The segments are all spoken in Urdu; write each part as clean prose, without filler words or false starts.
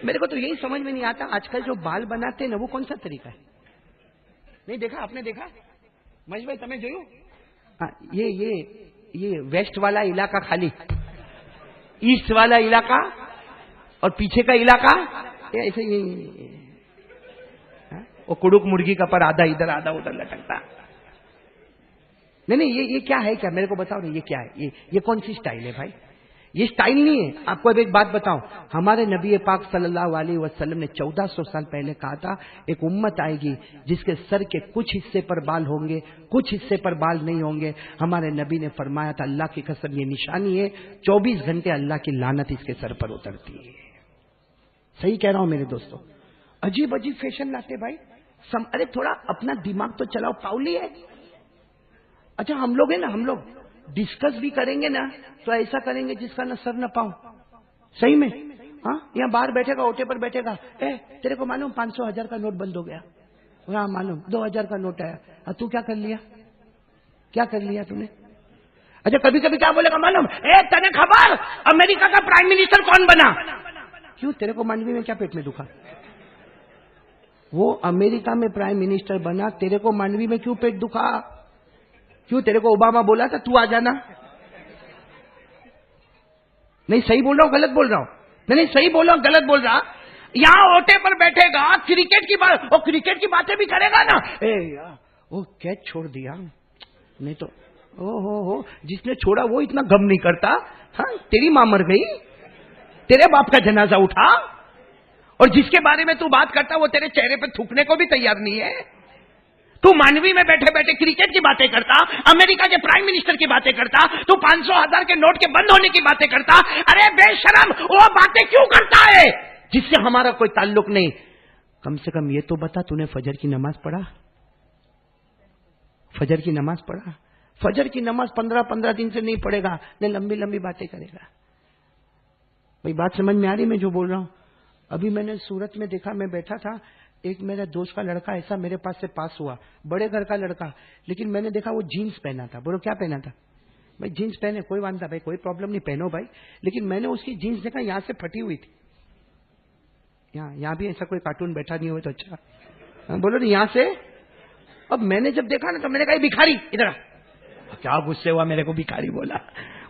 میرے کو تو یہی سمجھ میں نہیں آتا آج کل جو بال بناتے ہیں نا وہ کون سا طریقہ ہے؟ نہیں دیکھا آپ نے؟ دیکھا مہیش بھائی تمہیں جوયું؟ یہ ویسٹ والا علاقہ خالی، ایسٹ والا علاقہ اور پیچھے کا علاقہ ایسے وہ کڑک مرغی کا پر آدھا ادھر آدھا ادھر لٹکتا. نہیں یہ کیا ہے؟ کیا میرے کو بتاؤ نا یہ کیا ہے؟ یہ کون سی سٹائل ہے بھائی؟ یہ سٹائل نہیں ہے. آپ کو اب ایک بات بتاؤں، ہمارے نبی پاک صلی اللہ علیہ وسلم نے 1400 سال پہلے کہا تھا ایک امت آئے گی جس کے سر کے کچھ حصے پر بال ہوں گے، کچھ حصے پر بال نہیں ہوں گے. ہمارے نبی نے فرمایا تھا اللہ کی قسم یہ نشانی ہے 24 گھنٹے اللہ کی لعنت اس کے سر پر اترتی ہے. صحیح کہہ رہا ہوں میرے دوستوں. عجیب عجیب فیشن لاتے بھائی. ارے تھوڑا اپنا دماغ تو چلاؤ. پاؤلی ہے. اچھا ہم لوگ ہیں نا، ہم لوگ ڈسکس بھی کریں گے نا تو ایسا کریں گے جس کا نہ سر نہ پاؤں. صحیح میں. ہاں یہاں باہر بیٹھے گا، اوٹے پر بیٹھے گا، تیرے کو معلوم 500,000 کا نوٹ بند ہو گیا؟ ہاں معلوم. 2,000 کا نوٹ آیا. تو کیا کر لیا؟ کیا کر لیا تم نے؟ اچھا کبھی کبھی کیا بولے گا معلوم؟ تنے خبر امریکہ کا پرائم منسٹر کون بنا؟ کیوں تیرے کو مانوی میں کیا پیٹ میں دکھا؟ وہ امریکہ میں پرائم منسٹر بنا، تیرے کو مانوی میں کیوں پیٹ دکھا؟ کیوں تیرے کو اوباما بولا تھا تو آ جانا؟ نہیں صحیح بول رہا ہوں غلط بول رہا ہوں؟ نہیں صحیح بول رہا ہوں غلط بول رہا. یہاں اوٹے پر بیٹھے گا، کرکٹ کی بات، اور کرکٹ کی باتیں بھی کرے گا نا. وہ کیچ چھوڑ دیا. نہیں تو ہو جس نے چھوڑا وہ اتنا غم نہیں کرتا. ہاں تیری ماں مر گئی، تیرے باپ کا جنازہ اٹھا، اور جس کے بارے میں تو بات کرتا وہ تیرے چہرے پہ تھوکنے کو بھی تیار نہیں ہے. تو مانوی میں بیٹھے بیٹھے کرکٹ کی باتیں کرتا، امریکہ کے پرائم منسٹر کی باتیں کرتا، تو 500,000 کے نوٹ کے بند ہونے کی باتیں کرتا. ارے بے شرم وہ باتیں کیوں کرتا ہے جس سے ہمارا کوئی تعلق نہیں؟ کم سے کم یہ تو بتا تو نے فجر کی نماز پڑھا؟ فجر کی نماز پڑھا؟ فجر کی نماز 15 دن سے نہیں پڑھے گا، نہیں لمبی لمبی باتیں کرے گا. بھائی بات سمجھ میں آ رہی میں جو بول رہا ہوں؟ ابھی میں نے سورت میں دیکھا، میں بیٹھا تھا، ایک میرے دوست کا لڑکا ایسا میرے پاس سے پاس ہوا، بڑے گھر کا لڑکا، لیکن میں نے دیکھا وہ جینس پہنا تھا. بولو کیا پہنا تھا؟ بھائی جینس پہنے کوئی وانتا بھائی، کوئی پرابلم نہیں، پہنو بھائی. لیکن میں نے اس کی جینس دیکھا یہاں سے پھٹی ہوئی تھی. یہاں بھی ایسا کوئی کارٹون بیٹھا نہیں ہو تو اچھا بولو نا یہاں سے. اب میں نے جب دیکھا نا تو میں نے کہا بھکاری ادھر. کیا غصے ہوا میرے کو بھکاری بولا؟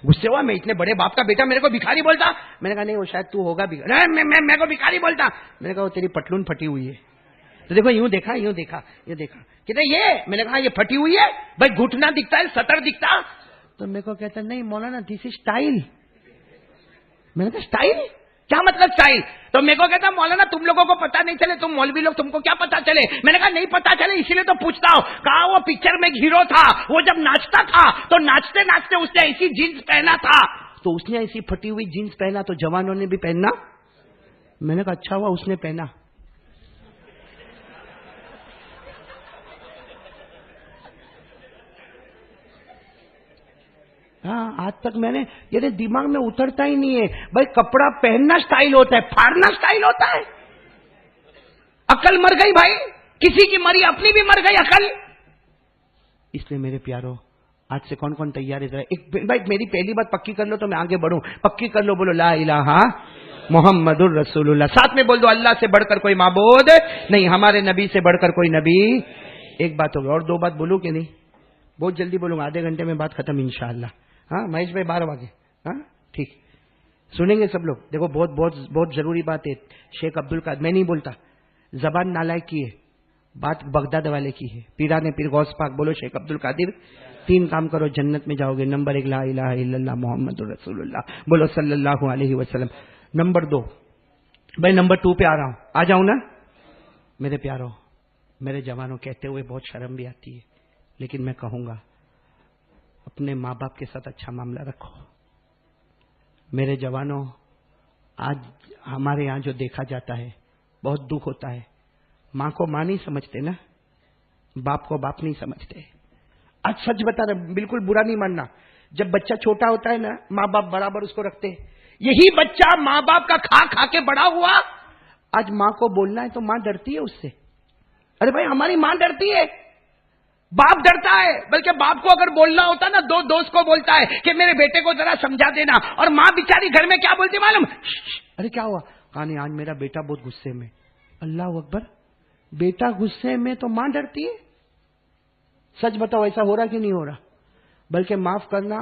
غصے ہوا میں اتنے بڑے باپ کا بیٹا میرے کو بھکاری بولتا؟ میں نے کہا نہیں وہ شاید تو ہوگا بھکاری. میں کو بھکاری بولتا؟ میں نے کہا وہ تیری پٹلون پھٹی ہوئی ہے. تو دیکھو یوں دیکھا کہتے یہ میں نے کہا یہ پھٹی ہوئی ہے بھائی، گھٹنا دکھتا ہے سطر دکھتا. تو میرے کو کہتا نہیں مولانا دس از اسٹائل. میں نے کہا اسٹائل کیا مطلب اسٹائل؟ تو میرے کو کہتا مولانا تم لوگوں کو پتا نہیں چلے، تم مولوی لوگ تم کو کیا پتا چلے؟ میں نے کہا نہیں پتا چلے اسی لیے تو پوچھتا ہوں. کہا وہ پکچر میں ہیرو تھا، وہ جب ناچتا تھا تو ناچتے ناچتے اس نے ایسی جینس پہنا تھا، تو اس نے ایسی پھٹی ہوئی جینس پہنا تو جوانوں نے بھی پہننا. میں نے کہا اچھا ہوا اس نے پہنا. ہاں آج تک میں نے یہ دماغ میں اترتا ہی نہیں ہے بھائی کپڑا پہننا سٹائل ہوتا ہے، پھاڑنا سٹائل ہوتا ہے. عقل مر گئی بھائی، کسی کی مری اپنی بھی مر گئی عقل. اس لیے میرے پیارو آج سے کون کون تیار ہے؟ بھائی میری پہلی بات پکی کر لو تو میں آگے بڑھوں. پکی کر لو، بولو لا الہ محمد الرسول اللہ. ساتھ میں بول دو اللہ سے بڑھ کر کوئی معبود نہیں، ہمارے نبی سے بڑھ کر کوئی نبی. ایک بات ہوگی اور 2 بات بولوں کہ نہیں؟ بہت جلدی بولوں گا، آدھے گھنٹے میں بات ختم انشاءاللہ. ہاں مہیش بھائی 12 بجے ہاں ٹھیک سنیں گے سب لوگ. دیکھو بہت بہت بہت ضروری بات ہے. شیخ عبد القادر میں نہیں بولتا، زبان نالائق کی ہے، بات بغداد والے کی ہے. پیران پیر غوث پاک بولو شیخ عبد القادر 3 کام کرو جنت میں جاؤ گے. نمبر 1 لا الہ الا اللہ محمد رسول اللہ بولو صلی اللہ علیہ وسلم. نمبر 2 بھائی نمبر 2 پہ آ رہا ہوں، آ جاؤں نا میرے پیاروں؟ میرے جوانوں کہتے ہوئے بہت شرم بھی آتی ہے، لیکن میں کہوں گا اپنے ماں باپ کے ساتھ اچھا معاملہ رکھو. میرے جوانوں آج ہمارے یہاں جو دیکھا جاتا ہے بہت دکھ ہوتا ہے. ماں کو ماں نہیں سمجھتے نا، باپ کو باپ نہیں سمجھتے. آج سچ بتا رہے، بالکل برا نہیں ماننا. جب بچہ چھوٹا ہوتا ہے نا ماں باپ برابر اس کو رکھتے. یہی بچہ ماں باپ کا کھا کھا کے بڑا ہوا، آج ماں کو بولنا ہے تو ماں ڈرتی ہے اس سے. ارے بھائی ہماری ماں ڈرتی ہے، باپ ڈرتا ہے. بلکہ باپ کو اگر بولنا ہوتا نا دوست کو بولتا ہے کہ میرے بیٹے کو ذرا سمجھا دینا، اور ماں بیچاری گھر میں کیا بولتی معلوم؟ ارے کیا ہوا؟ کہا نہیں آج میرا بیٹا بہت غصے میں. اللہ اکبر, بیٹا غصے میں تو ماں ڈرتی ہے. سچ بتاؤ ایسا ہو رہا کہ نہیں ہو رہا؟ بلکہ معاف کرنا,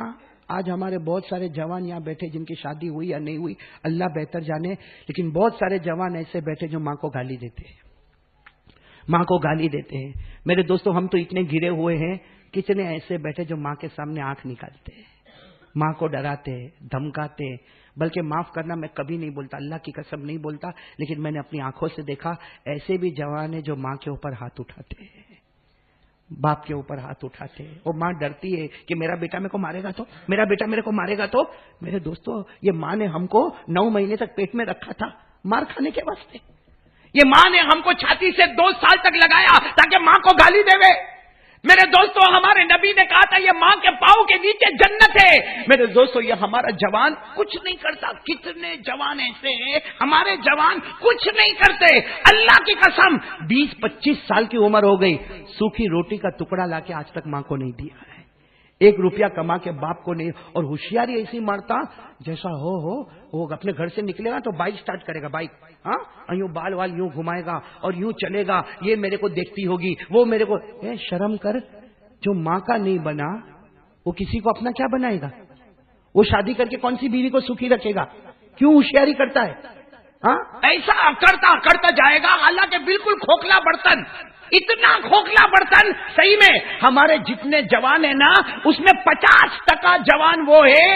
آج ہمارے بہت سارے جوان یہاں بیٹھے جن کی شادی ہوئی یا نہیں ہوئی اللہ بہتر جانے, لیکن بہت سارے جوان ایسے بیٹھے جو ماں کو گالی دیتے ہیں, ماں کو گالی دیتے ہیں. میرے دوستوں ہم تو اتنے گرے ہوئے ہیں, کتنے ایسے بیٹھے جو ماں کے سامنے آنکھ نکالتے ہیں, ماں کو ڈراتے دھمکاتے. بلکہ معاف کرنا میں کبھی نہیں بولتا, اللہ کی قسم نہیں بولتا, لیکن میں نے اپنی آنکھوں سے دیکھا ایسے بھی جوان ہیں جو ماں کے اوپر ہاتھ اٹھاتے ہیں, باپ کے اوپر ہاتھ اٹھاتے ہیں. وہ ماں ڈرتی ہے کہ میرا بیٹا میرے کو مارے گا تو, میرا بیٹا میرے کو مارے گا تو. میرے دوستو یہ ماں نے ہم کو 9 مہینے تک پیٹ میں رکھا تھا مار کھانے کے واسطے. یہ ماں نے ہم کو چھاتی سے 2 سال تک لگایا تاکہ ماں کو گالی دے. میرے دوستو ہمارے نبی نے کہا تھا یہ ماں کے پاؤں کے نیچے جنت ہے. میرے دوستو یہ ہمارا جوان کچھ نہیں کرتا. کتنے جوان ایسے ہیں ہمارے جوان کچھ نہیں کرتے. اللہ کی قسم 20-25 سال کی عمر ہو گئی, سوکھی روٹی کا ٹکڑا لا کے آج تک ماں کو نہیں دیا ہے, 1 روپیہ کما کے باپ کو نہیں. اور ہوشیاری ایسی مارتا جیسا ہو وہ اپنے گھر سے نکلے گا تو بائک سٹارٹ کرے گا, بائک یوں بال وال یوں گھمائے گا اور یوں چلے گا, یہ میرے کو دیکھتی ہوگی وہ میرے کو. شرم کر, جو ماں کا نہیں بنا وہ کسی کو اپنا کیا بنائے گا؟ وہ شادی کر کے کون سی بیوی کو سکھی رکھے گا؟ کیوں ہوشیاری کرتا ہے؟ ایسا کرتا جائے گا. حالانکہ بالکل کھوکھلا برتن, اتنا کھوکھلا برتن. صحیح میں ہمارے جتنے جوان ہیں نا اس میں 50% جوان وہ ہے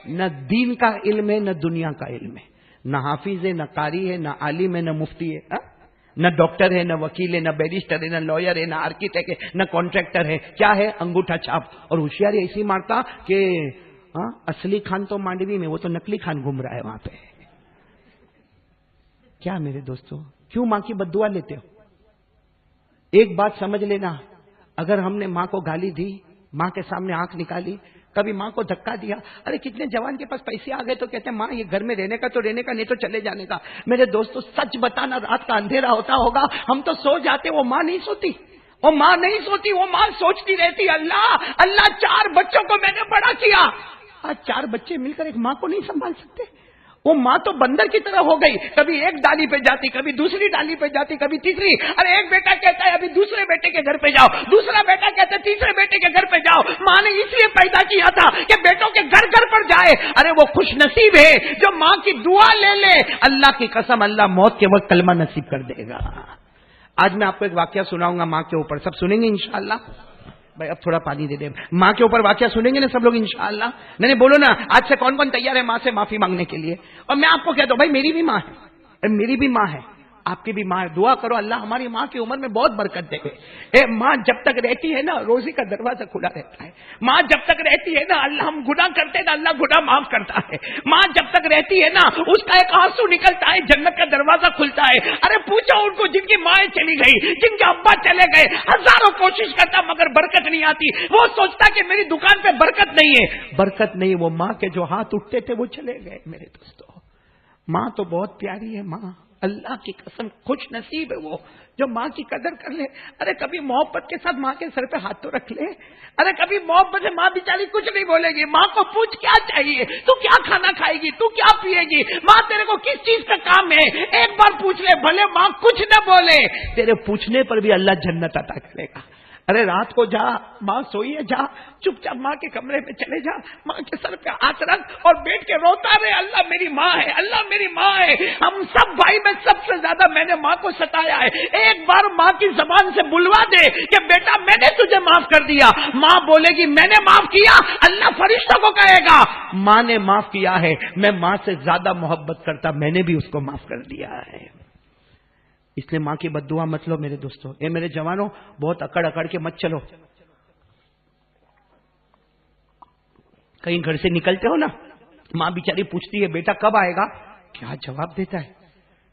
نہ دین کا علم ہے نہ دنیا کا علم ہے, نہ حافظ ہے نہ قاری ہے نہ عالم ہے نہ مفتی ہے, نہ ڈاکٹر ہے نہ وکیل ہے نہ بیرسٹر ہے نہ لائر ہے نہ آرکیٹیکٹ ہے نہ کانٹریکٹر ہے. کیا ہے؟ انگوٹھا چھاپ. اور ہوشیاری ایسی مارتا کہ اصلی خان تو مانڈوی میں, وہ تو نکلی خان گھوم رہا ہے وہاں پہ. کیا میرے دوستوں کیوں ماں کی بد دعا لیتے ہو؟ ایک بات سمجھ لینا, اگر ہم نے ماں کو گالی دی, ماں کے سامنے آنکھ نکالی, کبھی ماں کو دھکا دیا, ارے کتنے جوان کے پاس پیسے آ گئے تو کہتے ہیں ماں یہ گھر میں رہنے کا تو رہنے کا, نہیں تو چلے جانے کا. میرے دوستو سچ بتانا, رات کا اندھیرا ہوتا ہوگا ہم تو سو جاتے, وہ ماں نہیں سوتی, وہ ماں نہیں سوتی, وہ ماں سوچتی رہتی اللہ اللہ 4 بچوں کو میں نے بڑا کیا, آج 4 بچے مل کر ایک ماں کو نہیں سنبھال سکتے. وہ ماں تو بندر کی طرح ہو گئی, کبھی ایک ڈالی پہ جاتی, کبھی دوسری ڈالی پہ جاتی, کبھی تیسری. ارے ایک بیٹا کہتا ہے ابھی دوسرے بیٹے کے گھر پہ جاؤ, دوسرا بیٹا کہتا ہے تیسرے بیٹے کے گھر پہ جاؤ. ماں نے اس لیے پیدا کیا تھا کہ بیٹوں کے گھر گھر پر جائے. ارے وہ خوش نصیب ہے جو ماں کی دعا لے لے, اللہ کی قسم اللہ موت کے وقت کلمہ نصیب کر دے گا. آج میں آپ کو ایک واقعہ سناؤں گا ماں کے اوپر, سب سنیں گے انشاءاللہ. بھائی اب تھوڑا پانی دے دیں, ماں کے اوپر واقعہ سنیں گے نا سب لوگ انشاءاللہ. نہیں بولو نا, آج سے کون کون تیار ہے ماں سے معافی مانگنے کے لیے؟ اور میں آپ کو کہتا ہوں بھائی میری بھی ماں ہے, میری بھی ماں ہے, آپ کی بھی ماں ہے. دعا کرو اللہ ہماری ماں کی عمر میں بہت برکت دے. ماں جب تک رہتی ہے نا روزی کا دروازہ کھلا رہتا ہے. ماں جب تک رہتی ہے نا اللہ, ہم گناہ کرتے ہیں نا اللہ گناہ معاف کرتا ہے. ماں جب تک رہتی ہے نا اس کا ایک آنسو نکلتا ہے, جنت کا دروازہ کھلتا ہے. ارے پوچھو ان کو جن کی مائیں چلی گئی, جن کے ابا چلے گئے, ہزاروں کوشش کرتا مگر برکت نہیں آتی. وہ سوچتا کہ میری دکان پہ برکت نہیں ہے, برکت نہیں. وہ ماں کے جو ہاتھ اٹھتے تھے وہ چلے گئے. میرے دوستو ماں تو بہت پیاری ہے, ماں اللہ کی قسم خوش نصیب ہے وہ جو ماں کی قدر کر لے. ارے کبھی محبت کے ساتھ ماں کے سر پہ ہاتھ تو رکھ لے. ارے کبھی محبت سے, ماں بیچاری کچھ نہیں بولے گی, ماں کو پوچھ کیا چاہیے, تو کیا کھانا کھائے گی, تو کیا پیے گی, ماں تیرے کو کس چیز کا کام ہے, ایک بار پوچھ لے. بھلے ماں کچھ نہ بولے, تیرے پوچھنے پر بھی اللہ جنت عطا کرے گا. ارے رات کو جا, ماں سوئی ہے, جا چپ چاپ ماں کے کمرے میں چلے جا, ماں کے سر پہ ہاتھ رکھ اور بیٹھ کے روتا رہے, اللہ میری ماں ہے, اللہ میری ماں ہے. ہم سب بھائی میں سب سے زیادہ میں نے ماں کو ستایا ہے. ایک بار ماں کی زبان سے بلوا دے کہ بیٹا میں نے تجھے معاف کر دیا, ماں بولے گی میں نے معاف کیا, اللہ فرشتوں کو کہے گا ماں نے معاف کیا ہے, میں ماں سے زیادہ محبت کرتا, میں نے بھی اس کو معاف کر دیا ہے. اس لیے ماں کی بد دعا مت لو میرے دوستو. اے میرے جوانوں بہت اکڑ اکڑ کے مت چلو. کہیں گھر سے نکلتے ہو نا, ماں بیچاری پوچھتی ہے بیٹا کب آئے گا, کیا جواب دیتا ہے؟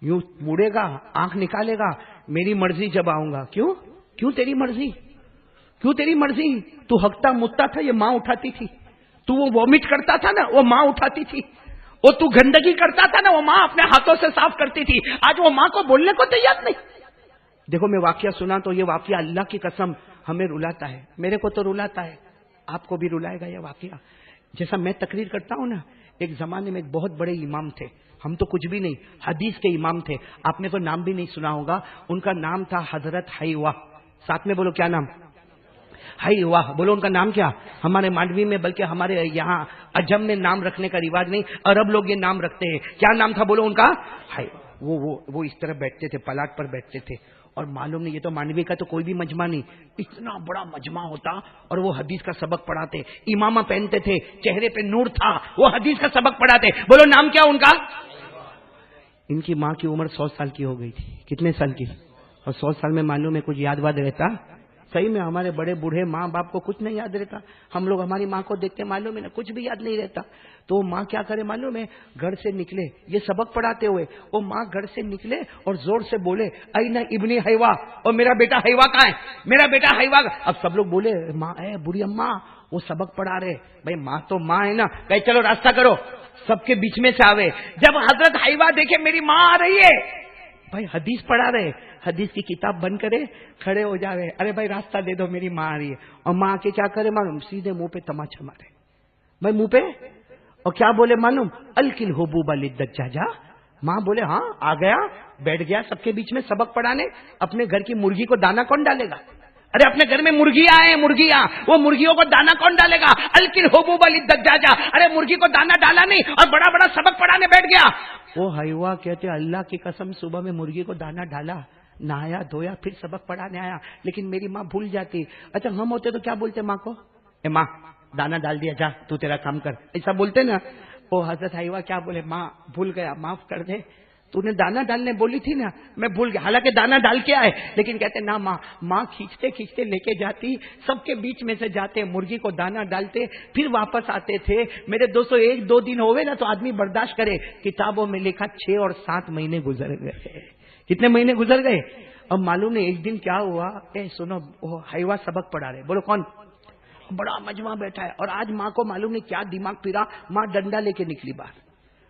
یوں مڑے گا, آنکھ نکالے گا, میری مرضی جب آؤں گا. کیوں کیوں تیری مرضی, کیوں تیری مرضی؟ تو ہکتا متتا تھا یہ ماں اٹھاتی تھی, تو وہ وامٹ کرتا تھا نا وہ ماں اٹھاتی تھی, وہ تو گندگی کرتا تھا نا وہ ماں اپنے ہاتھوں سے صاف کرتی تھی. آج وہ ماں کو بولنے کو تیار نہیں. دیکھو میں واقعہ سنا تو یہ واقعہ اللہ کی قسم ہمیں رلاتا ہے, میرے کو تو رلاتا ہے, آپ کو بھی رلائے گا یہ واقعہ. جیسا میں تقریر کرتا ہوں نا, ایک زمانے میں ایک بہت بڑے امام تھے, ہم تو کچھ بھی نہیں، حدیث کے امام تھے، آپ نے تو نام بھی نہیں سنا ہوگا، ان کا نام تھا حضرت حیوہ. ساتھ میں بولو کیا نام؟ حیوہ. بولو ان کا نام کیا؟ ہمارے مانڈوی میں بلکہ ہمارے یہاں عجم میں نام رکھنے کا رواج نہیں، عرب لوگ یہ نام رکھتے ہیں. کیا نام تھا بولو ان کا؟ وہ اس طرح بیٹھتے تھے، پلاٹ پر بیٹھتے تھے، اور معلوم نہیں، یہ تو مانڈوی کا تو کوئی بھی مجمع نہیں، اتنا بڑا مجمع ہوتا، اور وہ حدیث کا سبق پڑھاتے، امامہ پہنتے تھے، چہرے پہ نور تھا، وہ حدیث کا سبق پڑھاتے. بولو نام کیا ان کا؟ ان کی ماں کی عمر 100 سال کی ہو گئی تھی. کتنے سال کی؟ اور 100 سال میں معلوم ہے کچھ یاد واد رہتا؟ صحیح میں ہمارے بڑے بوڑھے ماں باپ کو کچھ نہیں یاد رہتا. ہم لوگ ہماری ماں کو دیکھتے معلوم ہے نا، کچھ بھی یاد نہیں رہتا. تو ماں کیا کرے معلوم ہے؟ گھر سے نکلے، یہ سبق پڑھاتے ہوئے وہ ماں گھر سے نکلے اور زور سے بولے اینا ابنی حیوہ، اور میرا بیٹا حیوہ کہاں ہے؟ میرا بیٹا حیوہ. اب سب لوگ بولے ماں اے بری اماں، وہ سبق پڑھا رہے. بھائی ماں تو ماں ہے نا، کہ چلو راستہ کرو. سب کے بیچ میں سے آوے. جب حضرت حیوہ دیکھے میری ماں آ رہی ہے، بھائی حدیث پڑھا رہے، حدیث کی کتاب بند کرے، کھڑے ہو جاوے، ارے بھائی راستہ دے دو، میری ماں آ رہی ہے. اور ماں کے کیا کرے معلوم؟ سیدھے منہ پہ تماچا مارے. بھائی منہ پہ، اور کیا بولے معلوم؟ الکل حبوب للدجاجہ. ماں بولے ہاں آ گیا، بیٹھ گیا سب کے بیچ میں سبق پڑھانے. اپنے گھر کی مرغی کو دانا کون ڈالے گا؟ ارے اپنے گھر میں مرغیاں ہیں، مرغیاں، وہ مرغیوں کو دانا کون ڈالے گا؟ الکل حبوب للدجاجہ. ارے مرغی کو دانا ڈالا نہیں اور بڑا بڑا سبق پڑھانے بیٹھ گیا. وہ حیوہ کہتے اللہ کی قسم صبح میں مرغی کو دانا ڈالا، نہایا دھویا، پھر سبق پڑھانے آیا، لیکن میری ماں بھول جاتی. اچھا ہم ہوتے تو کیا بولتے ماں کو؟ اے ماں دانا ڈال دیا، جا تو تیرا کام کر، ایسا بولتے نا. وہ حضرت حیوہ کیا بولے؟ ماں بھول گیا، معاف کر دے، تو نے دانا ڈالنے بولی تھی نا، میں بھول گیا. حالانکہ دانا ڈال کے آئے، لیکن کہتے نا ماں. ماں کھینچتے کھینچتے لے کے جاتی، سب کے بیچ میں سے جاتے، مرغی کو دانا ڈالتے، پھر واپس آتے تھے. میرے دوستوں 1-2 دن ہوئے نا تو آدمی برداشت کرے. کتابوں میں لکھا 6 اور 7 مہینے گزر گئے. کتنے مہینے گزر گئے؟ اب معلوم نہیں ایک دن کیا ہوا. اے سنو، حیوہ سبق پڑھا رہے، بولو کون؟ بڑا مجمع بیٹھا ہے. اور آج ماں کو معلوم نہیں کیا دماغ پھرا، ماں ڈنڈا لے کے نکلی باہر.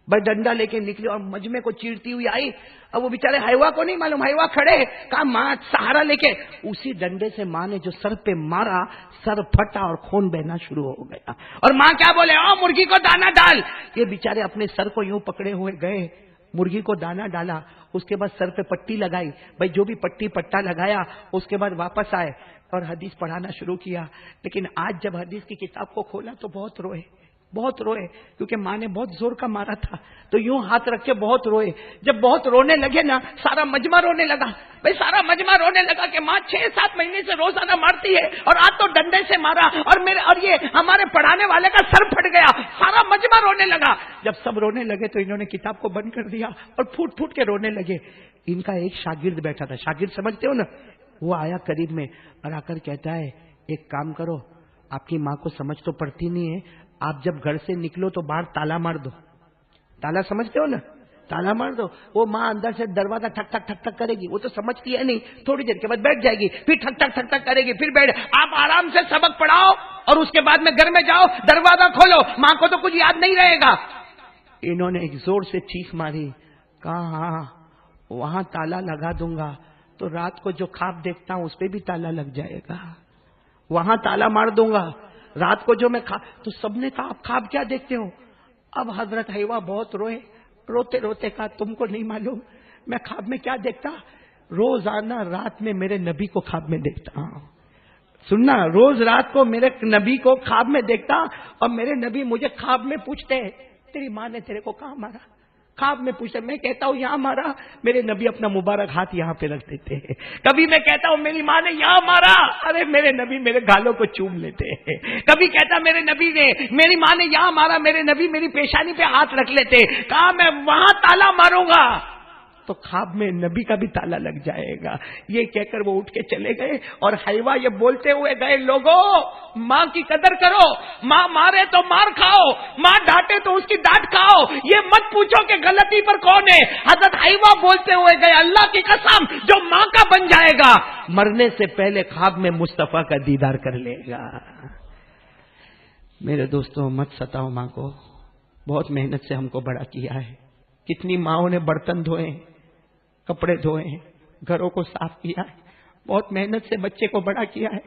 بھائی ڈنڈا لے کے نکلی اور مجمع کو چیرتی ہوئی آئی. اب وہ بیچارے حیوہ کو نہیں معلوم، حیوہ کھڑے، کہا ماں سہارا لے کے. اسی ڈنڈے سے ماں نے جو سر پہ مارا، سر پھٹا اور خون بہنا شروع ہو گیا. اور ماں کیا بولے؟ او مرغی کو دانا ڈال. یہ بیچارے اپنے سر کو یوں پکڑے ہوئے گئے، مرغی کو دانا ڈالا، اس کے بعد سر پہ پٹی لگائی. بھائی جو بھی پٹی پٹا لگایا، اس کے بعد واپس آئے اور حدیث پڑھانا شروع کیا. لیکن آج جب حدیث کی کتاب کو کھولا تو بہت روئے، بہت روئے، کیونکہ ماں نے بہت زور کا مارا تھا. تو یوں ہاتھ رکھ کے بہت روئے. جب بہت رونے لگے نا، سارا مجمع رونے لگا. بھائی سارا مجمع رونے لگا کہ ماں 6-7 مہینے سے روزانہ مارتی ہے، اور آج تو ڈنڈے سے مارا، اور یہ ہمارے پڑھانے والے کا سر پھٹ گیا. سارا مجمع رونے لگا. جب سب رونے لگے تو انہوں نے کتاب کو بند کر دیا اور پھوٹ پھوٹ کے رونے لگے. ان کا ایک شاگرد بیٹھا تھا، شاگرد سمجھتے ہو نا، وہ آیا قریب میں اور آ کر کہتا ہے ایک کام کرو، آپ کی ماں کو سمجھ تو پڑتی نہیں ہے، آپ جب گھر سے نکلو تو باہر تالا مار دو. تالا سمجھتے ہو نا، تالا مار دو. وہ ماں اندر سے دروازہ ٹھک ٹھک ٹھک ٹھک کرے گی، وہ تو سمجھتی ہے نہیں، تھوڑی دیر کے بعد بیٹھ جائے گی، پھر ٹھک ٹھک ٹھک ٹھک کرے گی، پھر بیٹھ. آپ آرام سے سبق پڑھاؤ اور اس کے بعد میں گھر میں جاؤ، دروازہ کھولو، ماں کو تو کچھ یاد نہیں رہے گا. انہوں نے ایک زور سے چیخ ماری، کہا ہاں وہاں تالا لگا دوں گا تو رات کو جو خواب دیکھتا ہوں اس پہ بھی تالا لگ جائے گا. وہاں تالا مار دوں گا، رات کو جو میں تو سب نے کہا آپ خواب کیا دیکھتے ہو؟ اب حضرت حیوہ بہت روئے، روتے روتے کہا تم کو نہیں معلوم میں خواب میں کیا دیکھتا؟ روزانہ رات میں میرے نبی کو خواب میں دیکھتا ہوں. سننا، روز رات کو میرے نبی کو خواب میں دیکھتا، اور میرے نبی مجھے خواب میں پوچھتے تیری ماں نے تیرے کو کہاں مارا؟ خواب میں پوچھتے، میں کہتا ہوں یہاں مارا، میرے نبی اپنا مبارک ہاتھ یہاں پہ رکھ دیتے ہیں. کبھی میں کہتا ہوں میری ماں نے یہاں مارا، ارے میرے نبی میرے گالوں کو چوم لیتے ہیں. کبھی کہتا میرے نبی نے، میری ماں نے یہاں مارا، میرے نبی میری پیشانی پہ ہاتھ رکھ لیتے. کہا میں وہاں تالا ماروں گا تو خواب میں نبی کا بھی تالا لگ جائے گا. یہ کہہ کر وہ اٹھ کے چلے گئے. اور حیوہ یہ بولتے ہوئے گئے، لوگوں ماں کی قدر کرو، ماں مارے تو مار کھاؤ، ماں ڈانٹے تو اس کی ڈانٹ کھاؤ، یہ مت پوچھو کہ غلطی پر کون ہے. حضرت حیوہ بولتے ہوئے گئے، اللہ کی قسم جو ماں کا بن جائے گا مرنے سے پہلے خواب میں مصطفیٰ کا دیدار کر لے گا. میرے دوستوں مت ستاؤ ماں کو، بہت محنت سے ہم کو بڑا کیا ہے. کتنی ماؤں نے برتن دھوئے، کپڑے دھوئے، گھروں کو صاف کیا ہے، بہت محنت سے بچے کو بڑا کیا ہے.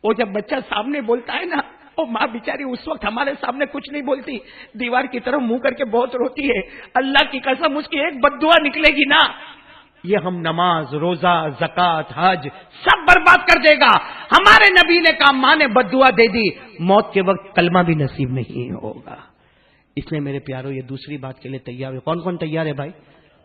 وہ جب بچہ سامنے بولتا ہے نا، اور ماں بیچاری اس وقت ہمارے سامنے کچھ نہیں بولتی، دیوار کی طرف منہ کر کے بہت روتی ہے. اللہ کی قسم اس کی ایک بد دعا نکلے گی نا، یہ ہم نماز، روزہ، زکات، حج سب برباد کر دے گا. ہمارے نبی نے کہا ماں نے بد دعا دے دی، موت کے وقت کلمہ بھی نصیب نہیں ہوگا. اس لیے میرے پیارو یہ دوسری بات کے لیے تیار ہے. کون کون تیار ہے بھائی؟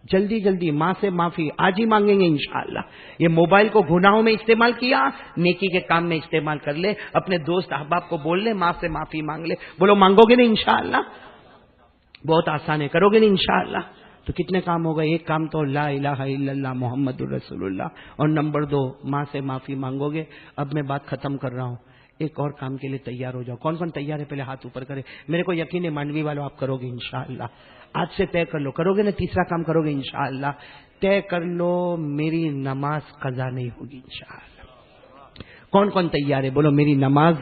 جلدی جلدی ماں سے معافی آج ہی مانگیں گے انشاءاللہ. یہ موبائل کو گناہوں میں استعمال کیا، نیکی کے کام میں استعمال کر لے. اپنے دوست احباب کو بول لے ماں سے معافی مانگ لے. بولو مانگو گے نا انشاءاللہ؟ بہت آسان ہے، کرو گے نا انشاءاللہ؟ تو کتنے کام ہو گئے؟ ایک کام تو لا الہ الا اللہ محمد الرسول اللہ، اور نمبر 2 ماں سے معافی مانگو گے. اب میں بات ختم کر رہا ہوں، ایک اور کام کے لیے تیار ہو جاؤ. کون کون تیار ہے پہلے ہاتھ اوپر کرے. میرے کو یقین ہے مانڈوی والوں آپ کرو گے انشاءاللہ. آج سے طے کر لو، کرو گے نا؟ تیسرا کام کرو گے انشاءاللہ. طے کر لو میری نماز قضا نہیں ہوگی انشاءاللہ. کون کون تیار ہے؟ بولو میری نماز.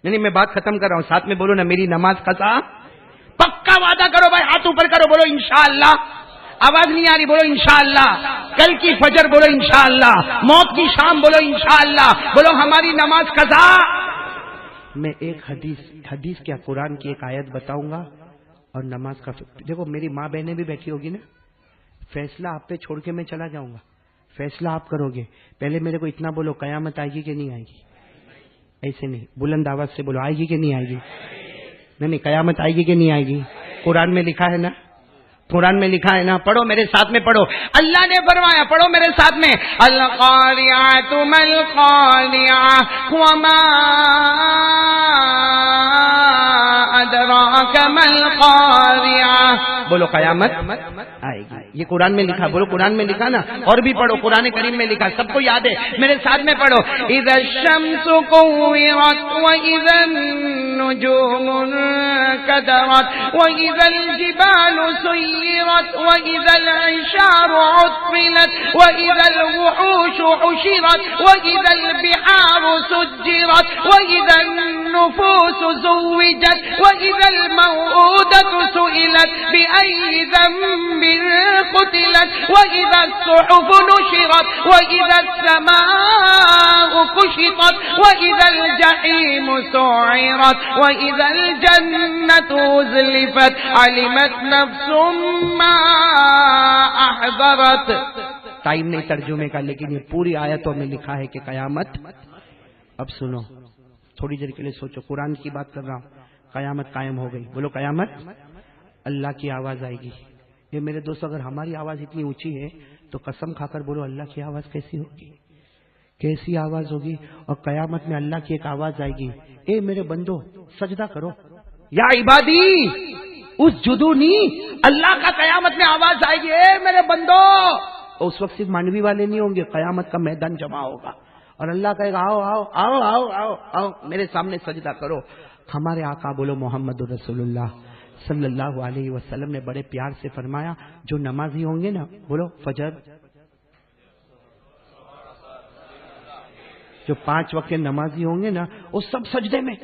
نہیں میں بات ختم کر رہا ہوں، ساتھ میں بولو نا میری نماز قضا. پکا وعدہ کرو بھائی، ہاتھ اوپر کرو، بولو انشاءاللہ. آواز نہیں آ رہی، بولو انشاءاللہ. کل کی فجر بولو انشاءاللہ. موت کی شام بولو انشاءاللہ. بولو ہماری نماز قضا. میں ایک حدیث کیا قرآن کی ایک آیت بتاؤں گا اور نماز کا. دیکھو میری ماں بہنیں بھی بیٹھی ہوگی نا، فیصلہ آپ پہ چھوڑ کے میں چلا جاؤں گا، فیصلہ آپ کرو گے. پہلے میرے کو اتنا بولو، قیامت آئے گی کہ نہیں آئے گی؟ ایسے نہیں، بلند آواز سے بولو، آئے گی کہ نہیں آئے گی؟ نہیں قیامت آئے گی کہ نہیں آئے گی؟ قرآن میں لکھا ہے نا، قرآن میں لکھا ہے نا. پڑھو میرے ساتھ میں، پڑھو. اللہ نے فرمایا، پڑھو میرے ساتھ میں، القاریعۃ ملقاریعۃ وما ادراک ملقاریعۃ. بولو قیامت آئے گی. یہ قرآن میں لکھا، بولو قرآن میں لکھا نا. اور بھی پڑھو، قرآن کریم میں لکھا، سب کو یاد ہے. میرے ساتھ میں پڑھو، اذا الشمس كورت واذا النجوم انكدرت واذا الجبال سيرت واذا العشار عطلت واذا الوحوش حشرت واذا البحار سجرت واذا النفوس زوجت واذا الموءودة سئلت بأي ذنب قتلت واذا الصحف نشرت واذا السماء كشطت واذا الجحيم سعرت واذا الجنة أزلفت علمت نفس ما احضرت. ٹائم نہیں ترجمے کا، لیکن یہ پوری آیتوں میں لکھا ہے کہ قیامت. اب سنو، تھوڑی دیر کے لیے سوچو، قرآن کی بات کر رہا ہوں. قیامت قائم ہو گئی، بولو قیامت. اللہ کی آواز آئے گی. یہ میرے دوست اگر ہماری آواز اتنی اونچی ہے تو قسم کھا کر بولو اللہ کی آواز کیسی ہوگی، کیسی آواز ہوگی. اور قیامت میں اللہ کی ایک آواز آئے گی، اے میرے بندو سجدہ کرو. یا عبادی اسجدونی. اللہ کا قیامت میں آواز آئے گی، اے میرے بندو. اور اس وقت صرف مانوی والے نہیں ہوں گے، قیامت کا میدان جمع ہوگا اور اللہ کہے گا آؤ آؤ آؤ آؤ آؤ آؤ میرے سامنے سجدہ کرو. ہمارے آقا بولو محمد رسول اللہ صلی اللہ علیہ وسلم نے بڑے پیار سے فرمایا، جو نمازی ہوں گے نا، بولو فجر، جو 5 وقت کے نمازی ہوں گے نا، وہ سب سجدے میں.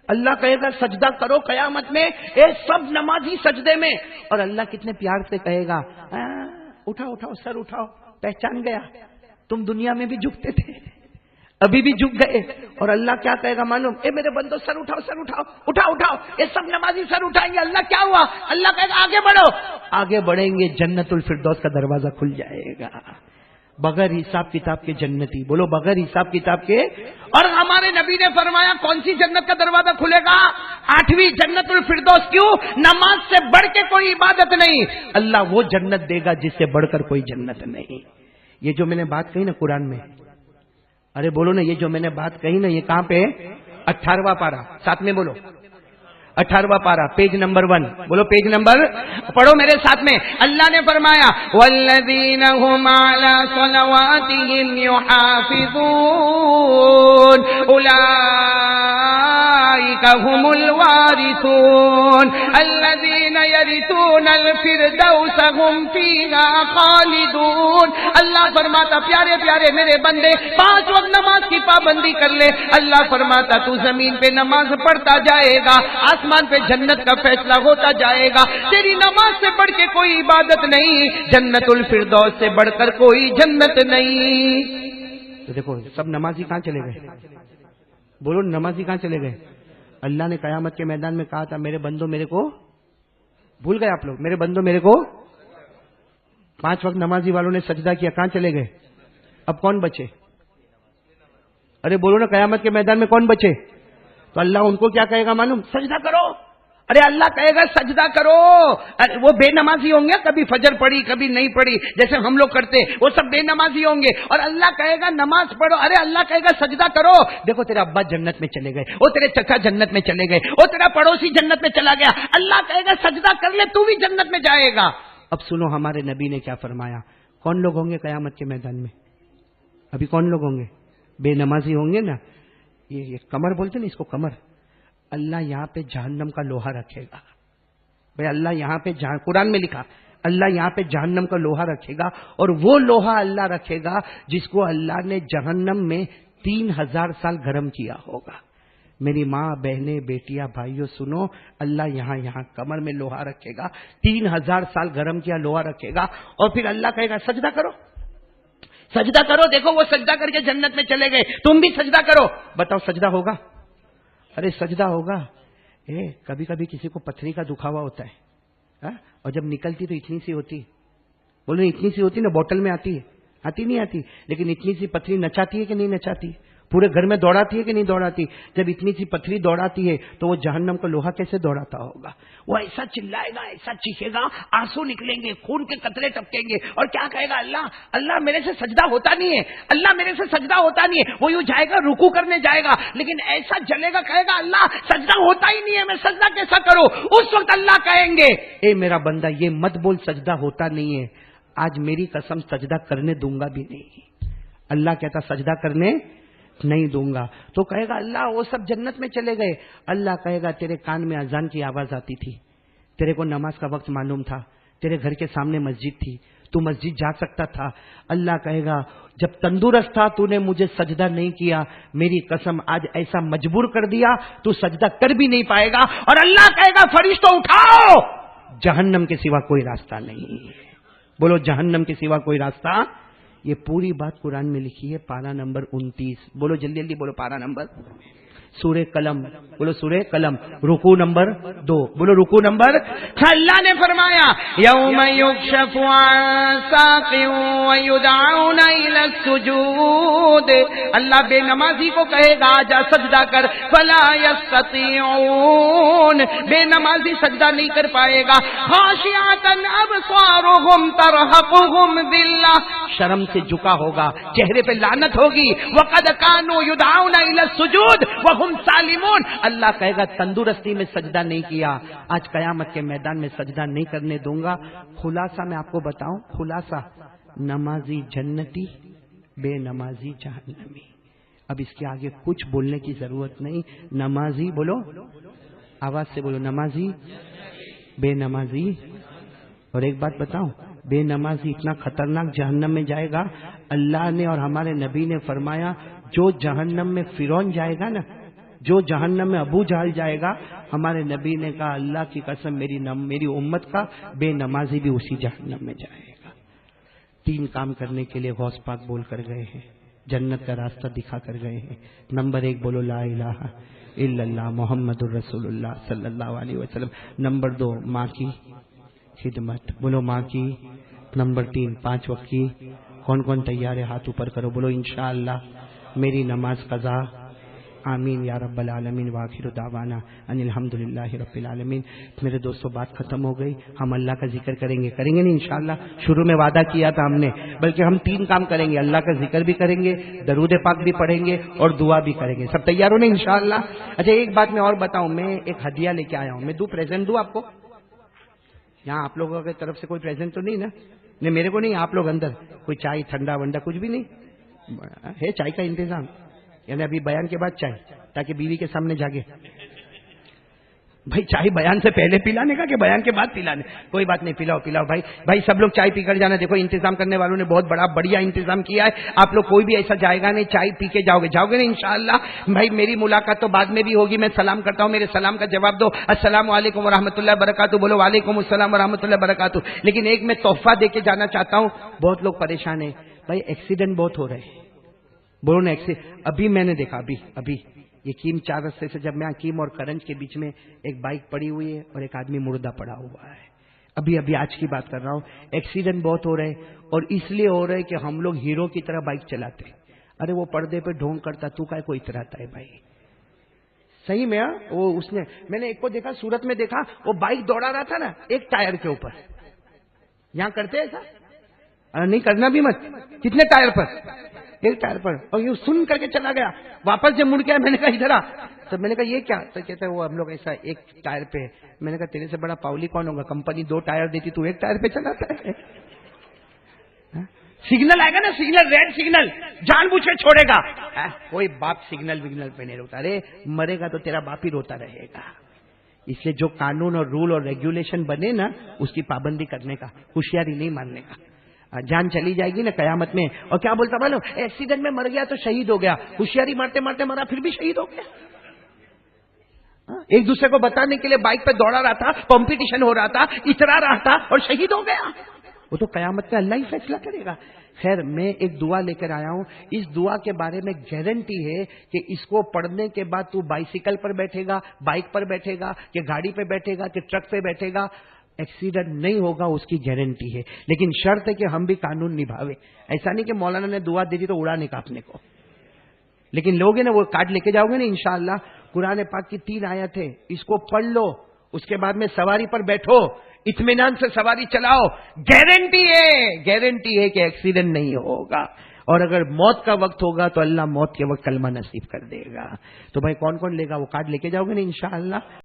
اللہ کہے گا سجدہ کرو قیامت میں، اے سب نمازی سجدے میں. اور اللہ کتنے پیار سے کہے گا اٹھاؤ اٹھاؤ سر اٹھاؤ، پہچان گیا تم دنیا میں بھی جھکتے تھے، ابھی بھی جھک گئے. اور اللہ کیا کہے گا معلوم؟ اے میرے بندو سر اٹھاؤ سر اٹھاؤ اٹھاؤ اٹھاؤ. یہ سب نمازی سر اٹھائیں گے. اللہ کیا ہوا؟ اللہ کہے گا آگے بڑھو. آگے بڑھیں گے، جنت الفردوس کا دروازہ کھل جائے گا. بغیر حساب کتاب کے جنتی، بولو بغیر حساب کتاب کے. اور ہمارے نبی نے فرمایا کون سی جنت کا دروازہ کھلے گا؟ 8ویں جنت الفردوس. کیوں؟ نماز سے بڑھ کے کوئی عبادت نہیں. اللہ وہ جنت دے گا جس سے بڑھ کر کوئی جنت نہیں. یہ جو میں نے بات کہی نا قرآن میں، ارے بولو نا، یہ جو میں نے بات کہی نا، یہ کہاں پہ؟ 18واں پارہ. ساتھ میں بولو 18واں پارہ، پیج نمبر 1. بولو پیج نمبر. پڑھو میرے ساتھ میں. اللہ نے فرمایا والذین هم علی صلواتهم یحافظون اولئک هم الوارثون الذین یرثون الفردوس هم فیہا خالدون. اللہ فرماتا پیارے پیارے میرے بندے 5 وقت نماز کی پابندی کر لے. اللہ فرماتا تو زمین پہ نماز پڑھتا جائے گا، آسمان پہ جنت کا فیصلہ ہوتا جائے گا. تیری نماز سے بڑھ کے کوئی عبادت نہیں، جنت الفردوس سے بڑھ کر کوئی جنت نہیں. تو دیکھو سب نمازی کہاں چلے گئے؟ بولو نمازی کہاں چلے گئے؟ اللہ نے قیامت کے میدان میں کہا تھا میرے بندوں میرے کو بھول گئے آپ لوگ، میرے بندوں میرے کو 5 وقت نمازی والوں نے سجدہ کیا، کہاں چلے گئے؟ اب کون بچے؟ ارے بولو نا قیامت کے میدان میں کون بچے؟ تو اللہ ان کو کیا کہے گا معلوم؟ سجدہ کرو. ارے اللہ کہے گا سجدہ کرو. ارے وہ بے نمازی ہوں گے، کبھی فجر پڑھی کبھی نہیں پڑھی جیسے ہم لوگ کرتے، وہ سب بے نمازی ہوں گے. اور اللہ کہے گا نماز پڑھو. ارے اللہ کہے گا سجدہ کرو. دیکھو تیرا ابا جنت میں چلے گئے، وہ تیرے چچا جنت میں چلے گئے، وہ تیرا پڑوسی جنت میں چلا گیا. اللہ کہے گا سجدہ کر لے، تو بھی جنت میں جائے گا. اب سنو ہمارے نبی نے کیا فرمایا. کون لوگ ہوں گے قیامت کے میدان میں؟ ابھی کون لوگ ہوں گے؟ بے نمازی ہوں گے نا. یہ کمر بولتے نا اس کو، کمر. اللہ یہاں پہ جہنم کا لوہا رکھے گا. بھائی اللہ یہاں پہ قرآن میں لکھا اللہ یہاں پہ جہنم کا لوہا رکھے گا، اور وہ لوہا اللہ رکھے گا جس کو اللہ نے جہنم میں 3000 سال گرم کیا ہوگا. میری ماں بہنیں بیٹیاں بھائیوں سنو، اللہ یہاں کمر میں لوہا رکھے گا، 3000 سال گرم کیا لوہا رکھے گا. اور پھر اللہ کہے گا سجدہ کرو سجدہ کرو. دیکھو وہ سجدہ کر کے جنت میں چلے گئے، تم بھی سجدہ کرو. بتاؤ سجدہ ہوگا؟ ارے سجدہ ہوگا. کبھی کبھی کسی کو پتھری کا دکھاوا ہوتا ہے، اور جب نکلتی تو اتنی سی ہوتی. بولو اتنی سی ہوتی نا، بوٹل میں آتی ہے، آتی نہیں آتی؟ لیکن اتنی سی پتھری نچاتی ہے کہ نہیں نچاتی؟ پورے گھر میں دوڑاتی ہے کہ نہیں دوڑاتی؟ جب اتنی سی پتھری دوڑاتی ہے تو وہ جہنم کا لوہا کیسے دوڑاتا ہوگا؟ وہ ایسا چلائے گا، ایسا چیخے گا، آنسو نکلیں گے، خون کے قطرے ٹپکیں گے. اور کیا کہے گا؟ اللہ میرے سے سجدہ ہوتا نہیں ہے، اللہ میرے سے سجدہ ہوتا نہیں ہے. وہ یوں جائے گا، رکوع کرنے جائے گا، لیکن ایسا جلے گا، کہے گا اللہ سجدہ ہوتا ہی نہیں ہے، میں سجدہ کیسا کروں؟ اس وقت اللہ کہیں گے اے میرا بندہ یہ مت بول سجدہ ہوتا نہیں ہے، آج میری قسم سجدہ کرنے دوں گا بھی نہیں. اللہ کہتا سجدہ کرنے نہیں دوں گا. تو کہے گا اللہ وہ سب جنت میں چلے گئے. اللہ کہے گا تیرے کان میں اذان کی آواز آتی تھی، تیرے کو نماز کا وقت معلوم تھا، تیرے گھر کے سامنے مسجد تھی، تو مسجد جا سکتا تھا. اللہ کہے گا جب تندرست تھا تو نے مجھے سجدہ نہیں کیا، میری قسم آج ایسا مجبور کر دیا تو سجدہ کر بھی نہیں پائے گا. اور اللہ کہے گا فرشتوں اٹھاؤ، جہنم کے سوا کوئی راستہ نہیں. بولو جہنم کے سوا کوئی راستہ. یہ پوری بات قرآن میں لکھی ہے، پارہ نمبر 29. بولو جلدی جلدی بولو پارہ نمبر. سورہ قلم، بولو سورہ قلم، رکوع نمبر 2. بولو رکوع نمبر. اللہ نے فرمایا یوم یکشف عن ساق ویدعون الی السجود. اللہ بے نمازی کو کہے گا آجا سجدہ کر، فلا یستطیعون. بے نمازی سجدہ نہیں کر پائے گا. خاشعۃ ابصارهم ترهقهم ذلہ، شرم سے جھکا ہوگا، چہرے پہ لعنت ہوگی. وقد كانوا يدعون الى السجود وهم سالمون. اللہ کہے گا تندرستی میں سجدہ نہیں کیا، آج قیامت کے میدان میں سجدہ نہیں کرنے دوں گا. خلاصہ میں آپ کو بتاؤں، خلاصہ نمازی جنتی، بے نمازی جہنمی. اب اس کے آگے کچھ بولنے کی ضرورت نہیں. نمازی بولو، آواز سے بولو، نمازی، بے نمازی. اور ایک بات بتاؤں، بے نمازی اتنا خطرناک جہنم میں جائے گا. اللہ نے اور ہمارے نبی نے فرمایا جو جہنم میں فرعون جائے گا نا، جو جہنم میں ابو جہل جائے گا، ہمارے نبی نے کہا اللہ کی قسم میری امت کا بے نمازی بھی اسی جہنم میں جائے گا. 3 کام کرنے کے لیے غوث پاک بول کر گئے ہیں، جنت کا راستہ دکھا کر گئے ہیں. نمبر 1 بولو لا الہ الا اللہ محمد الرسول اللہ صلی اللہ علیہ وسلم. نمبر 2 ماں کی خدمت، بولو ماں کی. نمبر 3 5 وقت کی. کون کون تیار ہے ہاتھ اوپر کرو، بولو انشاءاللہ میری نماز قضا. آمین یا رب العالمین. وآخر دعوانا ان الحمدللہ رب العالمین. میرے دوستو بات ختم ہو گئی. ہم اللہ کا ذکر کریں گے نہیں انشاءاللہ؟ شروع میں وعدہ کیا تھا ہم نے، بلکہ ہم 3 کام کریں گے، اللہ کا ذکر بھی کریں گے، درود پاک بھی پڑھیں گے، اور دعا بھی کریں گے. سب تیار ہو نا انشاءاللہ؟ اچھا ایک بات میں اور بتاؤں، میں ایک ہدیہ لے کے آیا ہوں. میں پریزنٹ دوں آپ کو؟ یہاں آپ لوگوں کی طرف سے کوئی پریزنٹ تو نہیں نا؟ نہیں میرے کو نہیں، آپ لوگ اندر کوئی چائے ٹھنڈا ونڈا کچھ بھی نہیں ہے؟ چائے کا انتظام، یعنی ابھی بیان کے بعد چائے، تاکہ بیوی کے سامنے جاگے. بھائی چائے بیان سے پہلے پلانے کا کہ بیان کے بعد پلانے؟ کوئی بات نہیں، پلاؤ پلاؤ بھائی سب لوگ چائے پی کر جانا. دیکھو انتظام کرنے والوں نے بہت بڑھیا انتظام کیا ہے. آپ لوگ کوئی بھی ایسا جائے گا نہیں، چائے پی کے جاؤ گے نا انشاءاللہ. بھائی میری ملاقات تو بعد میں بھی ہوگی، میں سلام کرتا ہوں، میرے سلام کا جواب دو. السلام علیکم ورحمۃ اللہ وبرکاتہ. بولو وعلیکم السلام ورحمۃ اللہ وبرکاتہ. لیکن ایک میں تحفہ دے کے جانا چاہتا ہوں. بہت لوگ پریشان ہیں بھائی، ایکسیڈنٹ بہت ہو رہے ہیں. بولو نا ابھی میں نے دیکھا، ابھی یہ کیم 4 رستے سے جب میں کیم اور کرنج کے بیچ میں ایک بائک پڑی ہوئی ہے اور ایک آدمی مردہ پڑا ہوا ہے. ابھی آج کی بات کر رہا ہوں. ایکسیڈنٹ بہت ہو رہے اور اس لیے ہو رہے کہ ہم لوگ ہیرو کی طرح بائک چلاتے ہیں. ارے وہ پردے پہ ڈھونگ کرتا تو کا کوئی اتراتا ہے بھائی. صحیح میں وہ اس نے میں نے ایک کو دیکھا سورت میں دیکھا وہ بائک دوڑا رہا تھا نا ایک ٹائر کے اوپر. یہاں کرتے ایسا نہیں کرنا بھی مت. کتنے ٹائر پر؟ ایک ٹائر پر. اور یہ سن کر کے چلا گیا. واپس جب مڑ گیا میں نے کہا ادھر آ. تو میں نے کہا یہ کیا؟ تو کہتا ہے وہ ہم لوگ ایسا ایک ٹائر پہ. میں نے کہا تیرے سے بڑا پاولی کون ہوگا؟ کمپنی 2 ٹائر دیتی تو ایک ٹائر پہ چلاتا ہے. سگنل آئے گا نا سگنل ریڈ سگنل جان بوجھ کے چھوڑے گا. کوئی باپ سگنل وگنل پہ نہیں روتا. ارے مرے گا تو تیرا باپ ہی روتا رہے گا. اس لیے جو قانون اور رول اور ریگولیشن بنے نا اس کی پابندی کرنے کا, ہوشیاری نہیں ماننے کا. جان چلی جائے گی نا قیامت میں. اور کیا بولتا معلوم, ایکسیڈنٹ میں مر گیا تو شہید ہو گیا. ہوشیاری مارتے مارتے مرا پھر بھی شہید ہو گیا. ایک دوسرے کو بتانے کے لیے بائک پہ دوڑا رہا تھا, کمپٹیشن ہو رہا تھا, اترا رہا تھا اور شہید ہو گیا. وہ تو قیامت میں اللہ ہی فیصلہ کرے گا. خیر میں ایک دعا لے کر آیا ہوں. اس دعا کے بارے میں گارنٹی ہے کہ اس کو پڑھنے کے بعد تو بائسیکل پر بیٹھے گا, بائک پر بیٹھے گا, کہ گاڑی پہ بیٹھے گا, کہ ٹرک پہ بیٹھے گا, ایکسیڈنٹ نہیں ہوگا. اس کی گارنٹی ہے. لیکن شرط ہے کہ ہم بھی قانون نبھاوے. ایسا نہیں کہ مولانا نے دعا دے دی تو اڑانے کا اپنے کو. لیکن لوگ ہیں نا وہ کارڈ لے کے جاؤ گے نا انشاءاللہ. قرآن پاک کی 3 آیت ہے, اس کو پڑھ لو, اس کے بعد میں سواری پر بیٹھو, اطمینان سے سواری چلاؤ. گارنٹی ہے کہ ایکسیڈنٹ نہیں ہوگا. اور اگر موت کا وقت ہوگا تو اللہ موت کے وقت کلمہ نصیب کر دے گا. تو بھائی کون کون لے گا وہ کارڈ لے کے جاؤ گے نا انشاءاللہ.